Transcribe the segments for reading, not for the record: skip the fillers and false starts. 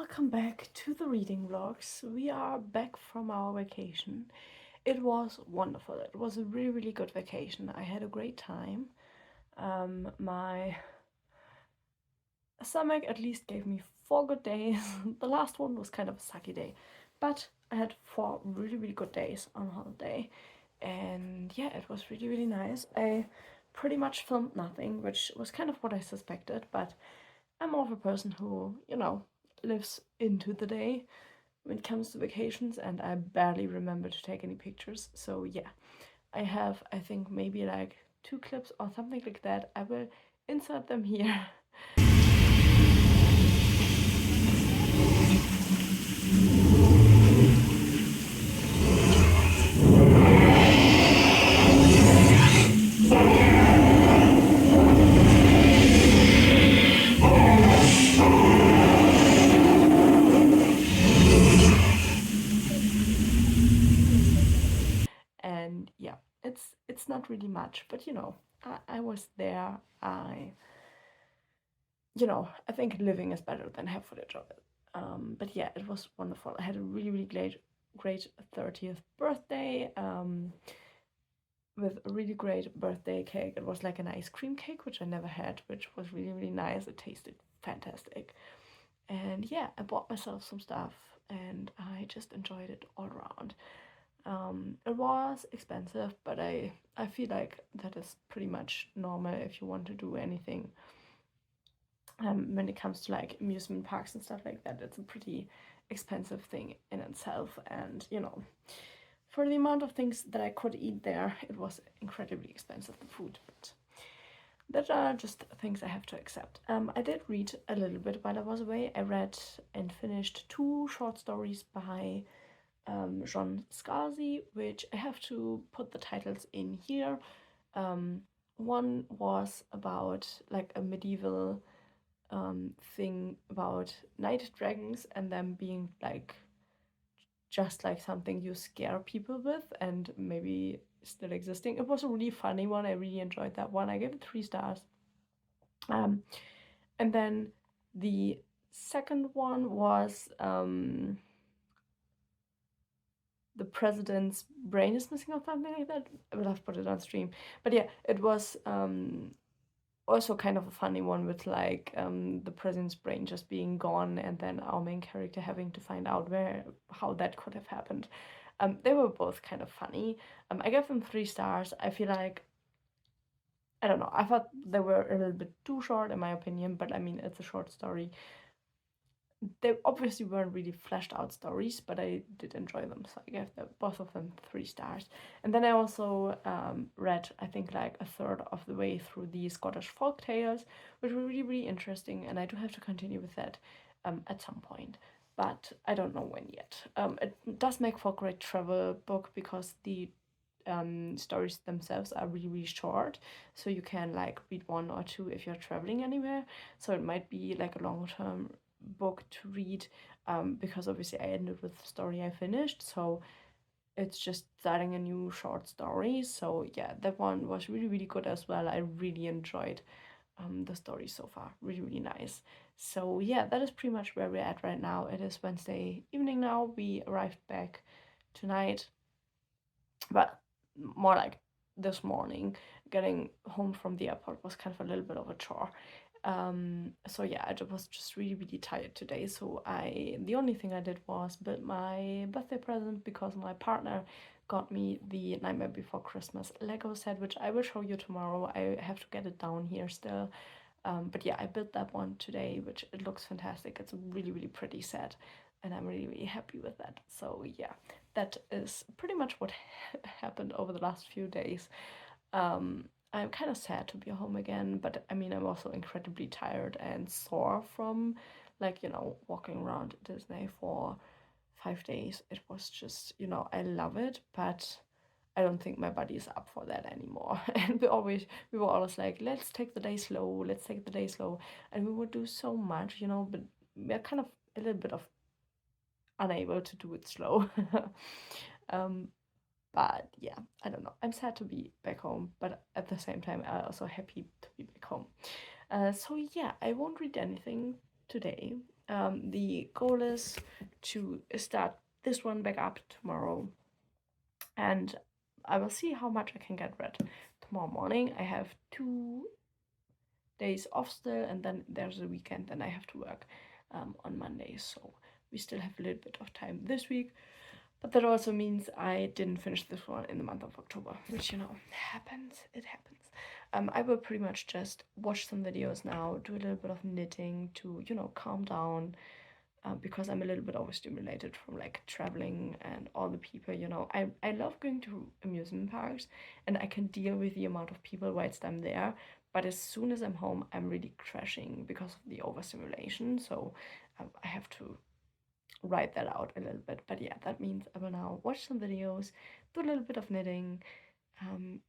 welcome back to the reading vlogs. We are back from our vacation. It was wonderful. It was a really, really good vacation. I had a great time. My stomach at least gave me 4 good days. The last one was kind of a sucky day, but I had 4 really, really good days on holiday. And yeah, it was really, really nice. I pretty much filmed nothing, which was kind of what I suspected, but I'm more of a person who, lives into the day when it comes to vacations, and I barely remember to take any pictures. So yeah, I have, I think, maybe like 2 clips or something like that. I will insert them here. And yeah, it's not really much, but I was there. I think living is better than have footage of it. But yeah, it was wonderful. I had a really, really great 30th birthday. With a really great birthday cake. It was like an ice cream cake, which I never had, which was really, really nice. It tasted fantastic. And yeah, I bought myself some stuff and I just enjoyed it all around. It was expensive, but I feel like that is pretty much normal if you want to do anything. When it comes to like amusement parks and stuff like that, it's a pretty expensive thing in itself. And for the amount of things that I could eat there, it was incredibly expensive, the food. But that are just things I have to accept. I did read a little bit while I was away. I read and finished 2 short stories by John Scalzi, which I have to put the titles in here. One was about like a medieval thing about night dragons and them being like just like something you scare people with and maybe still existing. It was a really funny one. I really enjoyed that one. I gave it 3 stars. And then the second one was the president's brain is missing or something like that. I will have to put it on stream. But yeah, it was also kind of a funny one with like the president's brain just being gone and then our main character having to find out how that could have happened. They were both kind of funny. I gave them 3 stars. I feel like I don't know. I thought they were a little bit too short in my opinion, but I mean it's a short story. They obviously weren't really fleshed out stories, but I did enjoy them, so I gave both of them 3 stars. And then I also read, I think, like a third of the way through the Scottish folk tales, which were really, really interesting, and I do have to continue with that at some point, but I don't know when yet. It does make for a great travel book because the stories themselves are really, really short, so you can like read 1 or 2 if you're traveling anywhere. So it might be like a long-term book to read, because obviously I ended with the story I finished, so it's just starting a new short story. So yeah, that one was really, really good as well. I really enjoyed the story so far. Really, really nice. So yeah, that is pretty much where we're at right now. It is Wednesday evening now. We arrived back tonight, but more like this morning. Getting home from the airport was kind of a little bit of a chore. So yeah, I was just really, really tired today. So the only thing I did was build my birthday present because my partner got me the Nightmare Before Christmas Lego set, which I will show you tomorrow. I have to get it down here still. But yeah, I built that one today, which it looks fantastic. It's a really, really pretty set, and I'm really, really happy with that. So yeah, that is pretty much what happened over the last few days. I'm kind of sad to be home again, but I mean, I'm also incredibly tired and sore from like, walking around Disney for 5 days. It was just, I love it, but I don't think my body is up for that anymore. And we were always like, let's take the day slow, let's take the day slow. And we would do so much, but we're kind of a little bit of unable to do it slow. um, but yeah, I don't know. I'm sad to be back home, but at the same time, I'm also happy to be back home. So yeah, I won't read anything today. The goal is to start this one back up tomorrow, and I will see how much I can get read tomorrow morning. I have 2 days off still, and then there's a weekend, and I have to work on Monday, so we still have a little bit of time this week. But that also means I didn't finish this one in the month of October, which, happens. It happens. I will pretty much just watch some videos now, do a little bit of knitting to, calm down, because I'm a little bit overstimulated from like traveling and all the people, I love going to amusement parks, and I can deal with the amount of people whilst I'm there. But as soon as I'm home, I'm really crashing because of the overstimulation. So I have to write that out a little bit. But yeah, that means I will now watch some videos, do a little bit of knitting,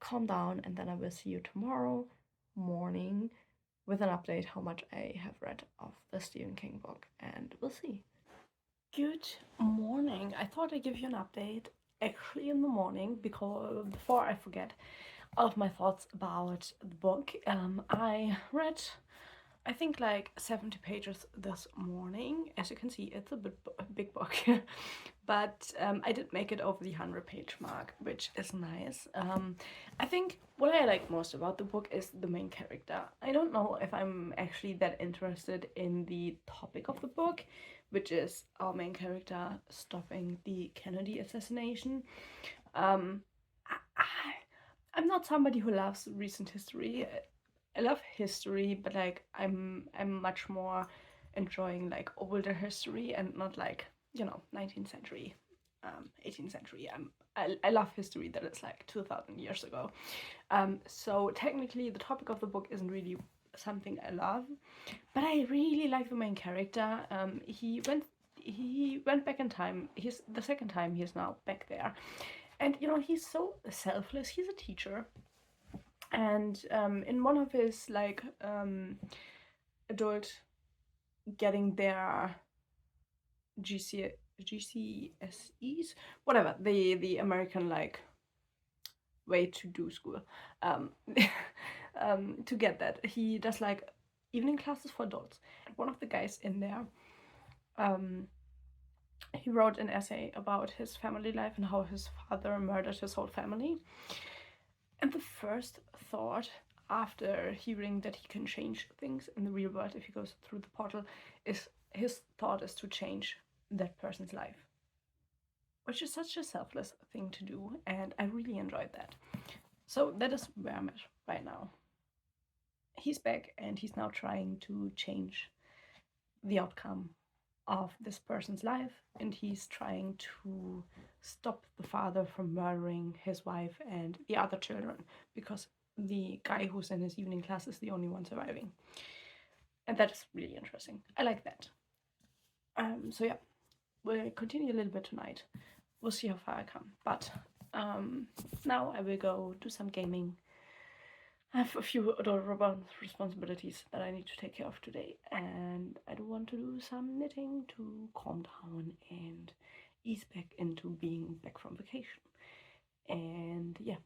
calm down, and then I will see you tomorrow morning with an update how much I have read of the Stephen King book, and we'll see. Good morning. I thought I'd give you an update actually in the morning because before I forget all of my thoughts about the book. I read, I think, like 70 pages this morning. As you can see, it's a big book, but I did make it over the 100-page mark, which is nice. I think what I like most about the book is the main character. I don't know if I'm actually that interested in the topic of the book, which is our main character stopping the Kennedy assassination. I'm not somebody who loves recent history. I love history, but like I'm much more enjoying like older history and not like 19th century, 18th century. I love history that is like 2,000 years ago. So technically, the topic of the book isn't really something I love, but I really like the main character. He went back in time. He's the second time he's now back there, and he's so selfless. He's a teacher, and in one of his like adult getting their GCSEs, whatever, the American like way to do school, to get that, he does like evening classes for adults. And one of the guys in there, he wrote an essay about his family life and how his father murdered his whole family. And the first thought after hearing that he can change things in the real world if he goes through the portal is his thought is to change that person's life, which is such a selfless thing to do, and I really enjoyed that. So that is where I'm at right now. He's back, and he's now trying to change the outcome of this person's life, and he's trying to stop the father from murdering his wife and the other children, because the guy who's in his evening class is the only one surviving. And that is really interesting. I like that. So yeah, we'll continue a little bit tonight. We'll see how far I come. But now I will go do some gaming. I have a few adult responsibilities that I need to take care of today, and I do want to do some knitting to calm down and ease back into being back from vacation. And yeah,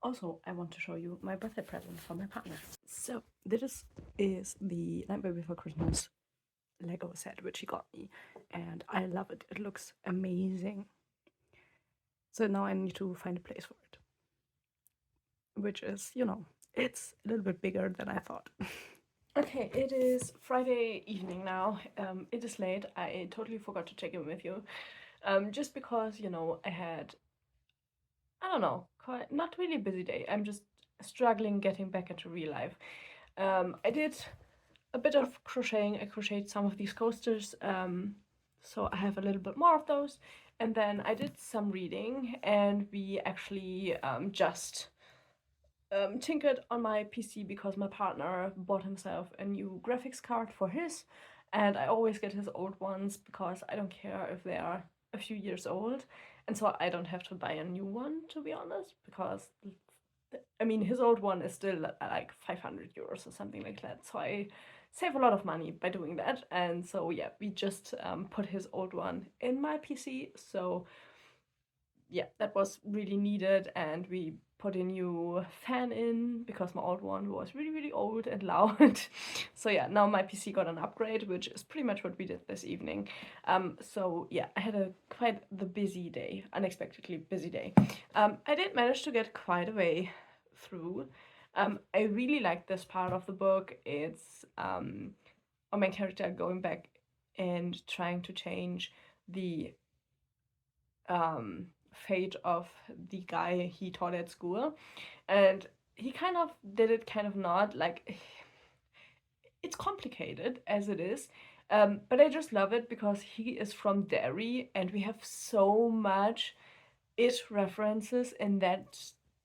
also I want to show you my birthday present for my partner. So this is the Nightmare Before Christmas Lego set which he got me, and I love it. It looks amazing. So now I need to find a place for it, which is, it's a little bit bigger than I thought. Okay, it is Friday evening now. It is late. I totally forgot to check in with you. Just because, I had, I don't know, quite not really a busy day. I'm just struggling getting back into real life. I did a bit of crocheting. I crocheted some of these coasters, so I have a little bit more of those. And then I did some reading, and we actually just tinkered on my PC because my partner bought himself a new graphics card for his, and I always get his old ones because I don't care if they are a few years old, and so I don't have to buy a new one, to be honest, because I mean his old one is still like 500 euros or something like that, so I save a lot of money by doing that. And so yeah, we just put his old one in my PC, so yeah, that was really needed, and we put a new fan in because my old one was really, really old and loud. So yeah, now my PC got an upgrade, which is pretty much what we did this evening. So yeah, I had a quite the busy day, unexpectedly busy day. I did manage to get quite a way through. I really like this part of the book. It's our main character going back and trying to change the fate of the guy he taught at school. And he kind of did it, kind of not. Like, it's complicated as it is. But I just love it because he is from Derry and we have so much it references in that,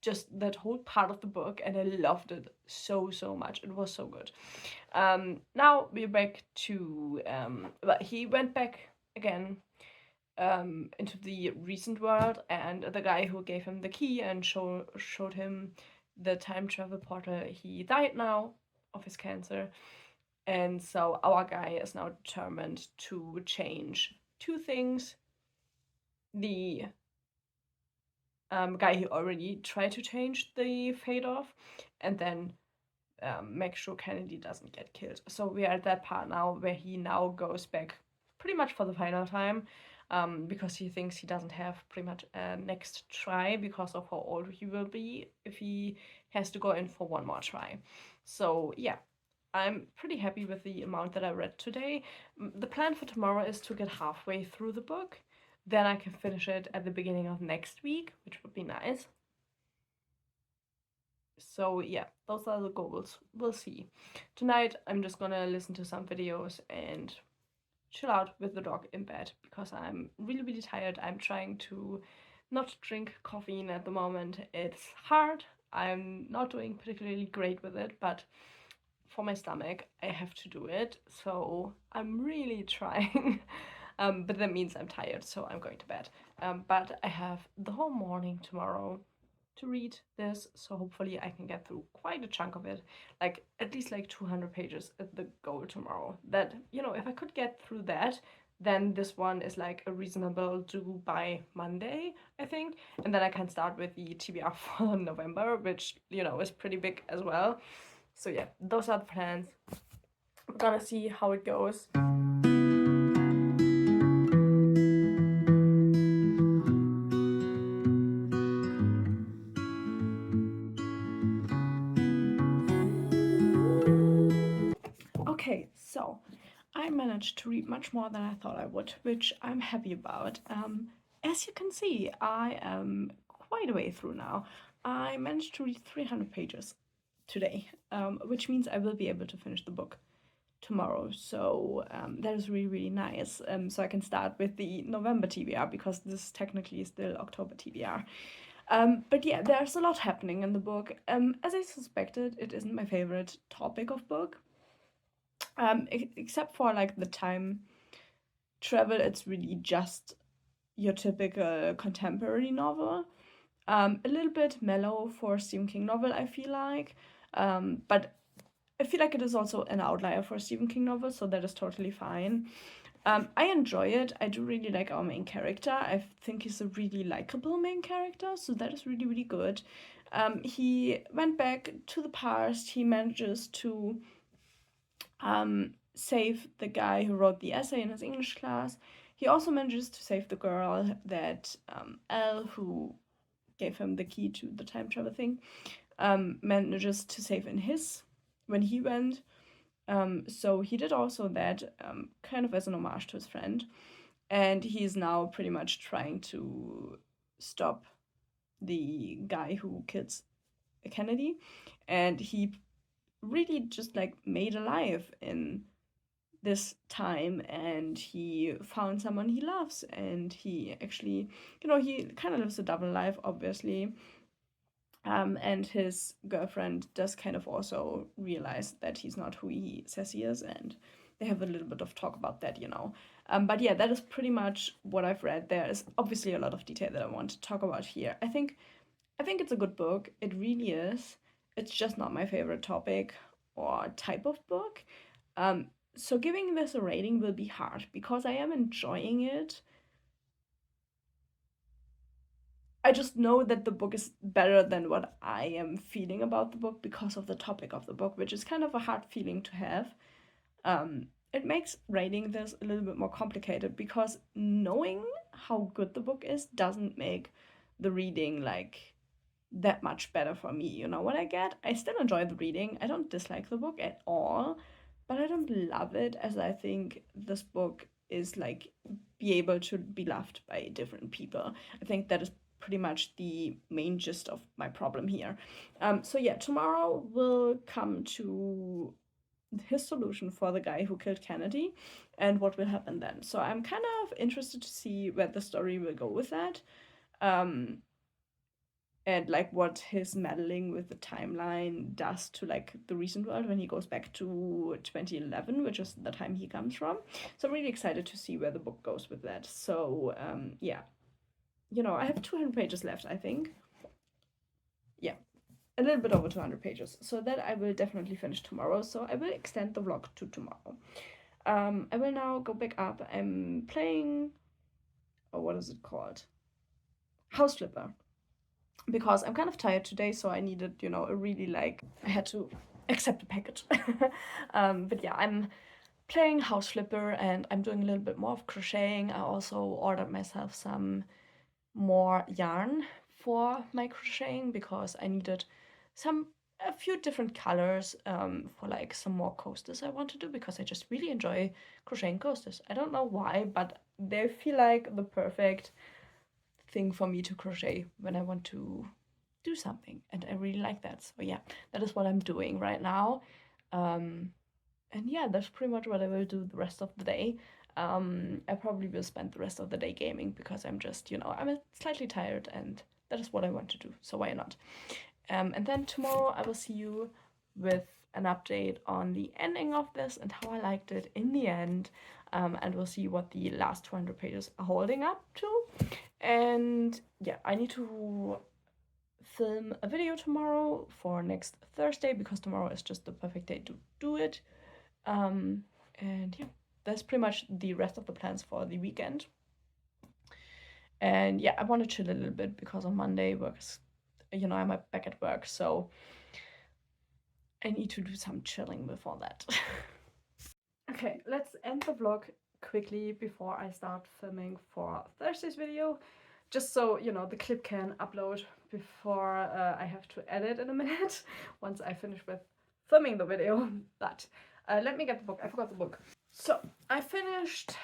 just that whole part of the book, and I loved it so so much. It was so good. Now we're back to well, he went back again into the recent world, and the guy who gave him the key and showed him the time travel portal, he died now of his cancer. And so our guy is now determined to change two things. The guy who already tried to change the fate of, and then make sure Kennedy doesn't get killed. So we are at that part now where he now goes back pretty much for the final time, because he thinks he doesn't have pretty much a next try because of how old he will be if he has to go in for one more try. So yeah, I'm pretty happy with the amount that I read today. The plan for tomorrow is to get halfway through the book. Then I can finish it at the beginning of next week, which would be nice. So yeah, those are the goals. We'll see. Tonight I'm just gonna listen to some videos and chill out with the dog in bed because I'm really really tired. I'm trying to not drink caffeine at the moment. It's hard. I'm not doing particularly great with it, but for my stomach I have to do it. So I'm really trying. But that means I'm tired, so I'm going to bed. But I have the whole morning tomorrow to read this, so hopefully I can get through quite a chunk of it, like at least like 200 pages at the goal tomorrow. That, if I could get through that, then this one is like a reasonable do by Monday, I think, and then I can start with the TBR for November, which is pretty big as well. So yeah, those are the plans. We're gonna see how it goes. Okay, so I managed to read much more than I thought I would, which I'm happy about. As you can see, I am quite a way through now. I managed to read 300 pages today, which means I will be able to finish the book tomorrow. So that is really, really nice. So I can start with the November TBR because this technically is still October TBR. But yeah, there's a lot happening in the book. As I suspected, it isn't my favorite topic of book. Except for like the time travel, it's really just your typical contemporary novel. A little bit mellow for a Stephen King novel, I feel like. But I feel like it is also an outlier for a Stephen King novel, so that is totally fine. I enjoy it. I do really like our main character. I think he's a really likable main character, so that is really, really good. He went back to the past. He manages to save the guy who wrote the essay in his English class. He also manages to save the girl that Elle, who gave him the key to the time travel thing, manages to save in his when he went. So he did also that kind of as an homage to his friend. And he's now pretty much trying to stop the guy who kills Kennedy. And he really just like made alive in this time, and he found someone he loves, and he actually, he kind of lives a double life, obviously. And his girlfriend does kind of also realize that he's not who he says he is, and they have a little bit of talk about that. But yeah, that is pretty much what I've read. There is obviously a lot of detail that I want to talk about here. I think it's a good book. It really is. It's just not my favorite topic or type of book. So giving this a rating will be hard because I am enjoying it. I just know that the book is better than what I am feeling about the book because of the topic of the book, which is kind of a hard feeling to have. It makes rating this a little bit more complicated because knowing how good the book is doesn't make the reading like that much better for me. You know what I get? I still enjoy the reading. I don't dislike the book at all, but I don't love it as I think this book is like be able to be loved by different people. I think that is pretty much the main gist of my problem here. So yeah, tomorrow we'll come to his solution for the guy who killed Kennedy and what will happen then. So I'm kind of interested to see where the story will go with that. Um, and like what his meddling with the timeline does to like the recent world when he goes back to 2011, which is the time he comes from. So I'm really excited to see where the book goes with that. So yeah, you know, I have 200 pages left, I think. Yeah, a little bit over 200 pages, so that I will definitely finish tomorrow. So I will extend the vlog to tomorrow. I will now go back up. I'm playing, oh, what is it called? House Flipper. Because I'm kind of tired today, so I needed, you know, a really like, I had to accept a package. But yeah, I'm playing House Flipper and I'm doing a little bit more of crocheting. I also ordered myself some more yarn for my crocheting because I needed a few different colors for like some more coasters I want to do because I just really enjoy crocheting coasters. I don't know why, but they feel like the perfect thing for me to crochet when I want to do something, and I really like that. So yeah, that is what I'm doing right now. And yeah, that's pretty much what I will do the rest of the day. I probably will spend the rest of the day gaming because I'm just, you know, I'm slightly tired and that is what I want to do, so why not? And then tomorrow I will see you with an update on the ending of this and how I liked it in the end. And we'll see what the last 200 pages are holding up to. And yeah, I need to film a video tomorrow for next Thursday because tomorrow is just the perfect day to do it. And yeah, that's pretty much the rest of the plans for the weekend. And yeah, I want to chill a little bit because on Monday work is, you know, I'm back at work, so I need to do some chilling before that. Okay, let's end the vlog quickly before I start filming for Thursday's video. Just so, you know, the clip can upload before I have to edit in a minute once I finish with filming the video. But let me get the book. I forgot the book. So I finished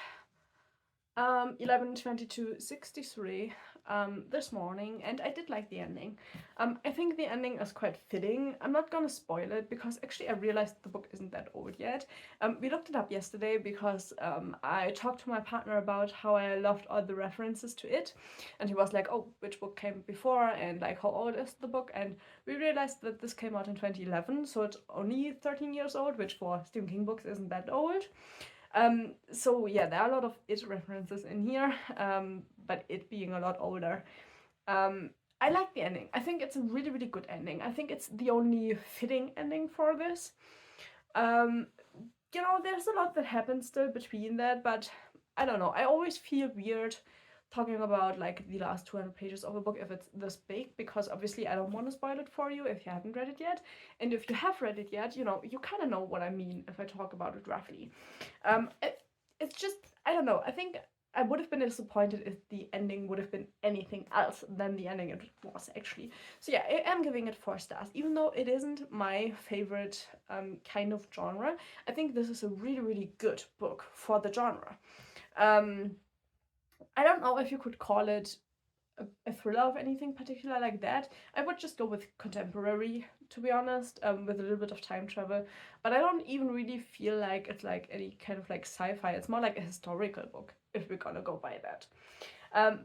11/22/63 this morning, and I did like the ending. I think the ending is quite fitting. I'm not gonna spoil it because actually I realized the book isn't that old yet. We looked it up yesterday because I talked to my partner about how I loved all the references to it, and he was like, oh, which book came before and like how old is the book? And we realized that this came out in 2011, so it's only 13 years old, which for Stephen King books isn't that old. So yeah, there are a lot of it references in here, but it being a lot older. I like the ending. I think it's a really, really good ending. I think it's the only fitting ending for this. You know, there's a lot that happens still between that, but I don't know. I always feel weird talking about like the last 200 pages of a book if it's this big, because obviously I don't want to spoil it for you if you haven't read it yet, and if you have read it yet, you know, you kind of know what I mean if I talk about it roughly. It's just, I don't know, I think I would have been disappointed if the ending would have been anything else than the ending it was actually. So yeah, I am giving it 4 stars, even though it isn't my favorite kind of genre. I think this is a really, really good book for the genre. I don't know if you could call it a thriller of anything particular like that. I would just go with contemporary, to be honest, with a little bit of time travel. But I don't even really feel like it's like any kind of like sci-fi. It's more like a historical book, if we're gonna go by that.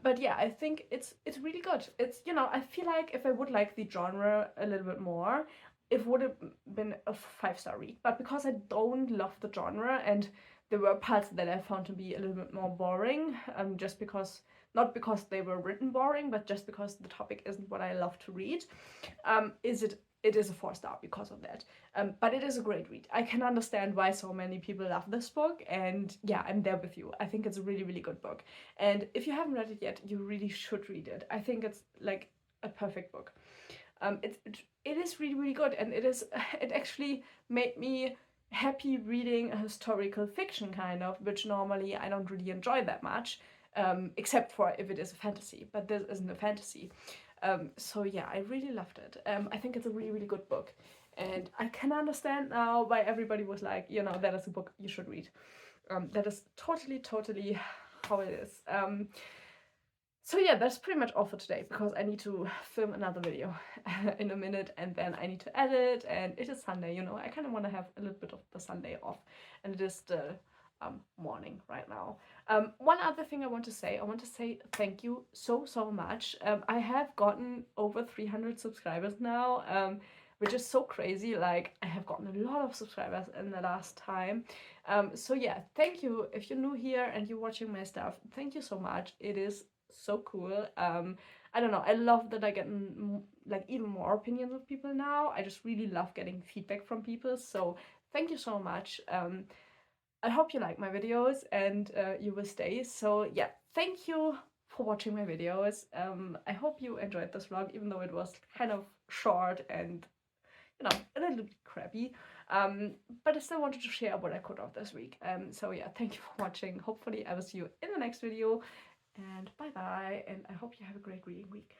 But yeah, I think it's really good. It's, you know, I feel like if I would like the genre a little bit more, it would have been a 5-star read. But because I don't love the genre and there were parts that I found to be a little bit more boring, just because, not because they were written boring, but just because the topic isn't what I love to read, is it is a 4-star because of that. But it is a great read. I can understand why so many people love this book, and yeah, I'm there with you. I think it's a really, really good book. And if you haven't read it yet, you really should read it. I think it's like a perfect book. It is really, really good, and it actually made me happy reading a historical fiction kind of, which normally I don't really enjoy that much, except for if it is a fantasy, but this isn't a fantasy. So yeah, I really loved it. I think it's a really, really good book, and I can understand now why everybody was like, that is a book you should read. That is totally, totally how it is. So yeah, that's pretty much all for today, because I need to film another video in a minute, and then I need to edit, and it is Sunday, I kind of want to have a little bit of the Sunday off, and it is still morning right now. One other thing I want to say thank you so, so much. I have gotten over 300 subscribers now, which is so crazy. Like, I have gotten a lot of subscribers in the last time. So yeah, thank you. If you're new here and you're watching my stuff, thank you so much. It is so cool. I don't know, I love that I get like even more opinions of people now. I just really love getting feedback from people, so thank you so much. I hope you like my videos, and you will stay. So yeah, thank you for watching my videos. I hope you enjoyed this vlog, even though it was kind of short and a little bit crappy. But I still wanted to share what I could of this week. So yeah, thank you for watching. Hopefully I will see you in the next video, and bye bye, and I hope you have a great reading week.